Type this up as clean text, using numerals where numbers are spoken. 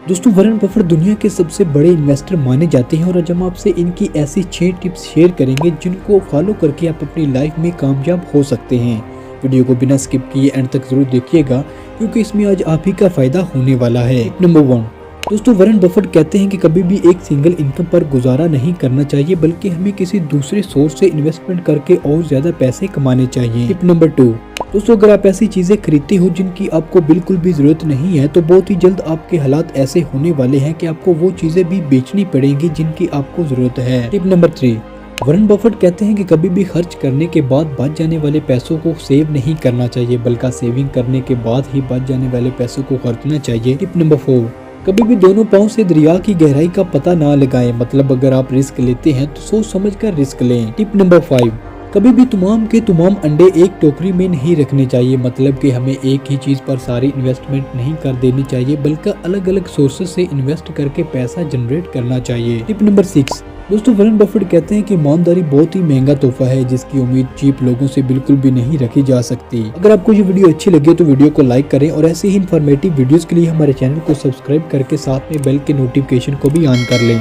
दोस्तों Warren Buffett दुनिया के सबसे बड़े इन्वेस्टर माने जाते हैं और आज हम आपसे इनकी ऐसी 6 टिप्स शेयर करेंगे जिनको फॉलो करके आप अपनी लाइफ में कामयाब हो सकते हैं। वीडियो को बिना स्किप किए एंड तक जरूर देखिएगा क्योंकि इसमें आज आप ही का फायदा होने वाला है। टिप नंबर 1, दोस्तों वॉरेन बफेट कहते हैं कि कभी भी एक सिंगल इनकम पर गुजारा नहीं करना चाहिए बल्कि हमें किसी दूसरे सोर्स से इन्वेस्टमेंट करके और ज्यादा पैसे कमाने चाहिए। टिप नंबर 2, दोस्तों अगर आप ऐसी चीजें खरीदते हो जिनकी आपको बिल्कुल भी जरूरत नहीं है तो बहुत ही जल्द आपके हालात ऐसे होने वाले हैं कि आपको वो चीजें भी बेचनी पड़ेंगी जिनकी आपको जरूरत है। टिप नंबर 3, वॉरेन बफेट कहते हैं कि कभी भी खर्च करने के बाद बच जाने वाले पैसों को सेव नहीं करना चाहिए बल्कि सेविंग करने के बाद ही बच जाने वाले पैसों को खर्चना चाहिए। टिप नंबर 4, कभी भी दोनों पांव से दरिया की गहराई का पता ना लगाएं, मतलब अगर आप रिस्क लेते हैं तो सोच समझ कर रिस्क लें। टिप नंबर 5, कभी भी तमाम के तमाम अंडे एक टोकरी में नहीं रखने चाहिए, मतलब कि हमें एक ही चीज पर सारी इन्वेस्टमेंट नहीं कर देनी चाहिए बल्कि अलग अलग सोर्सेज से इन्वेस्ट करके पैसा जनरेट करना चाहिए। टिप नंबर 6, दोस्तों वॉरेन बफेट कहते हैं कि ईमानदारी बहुत ही महंगा तोहफा है जिसकी उम्मीद चीप लोगों से बिल्कुल भी नहीं रखी जा सकती। अगर आपको ये वीडियो अच्छी लगे तो वीडियो को लाइक करें और ऐसे ही इन्फॉर्मेटिव वीडियोस के लिए हमारे चैनल को सब्सक्राइब करके साथ में बेल के नोटिफिकेशन को भी ऑन कर लें।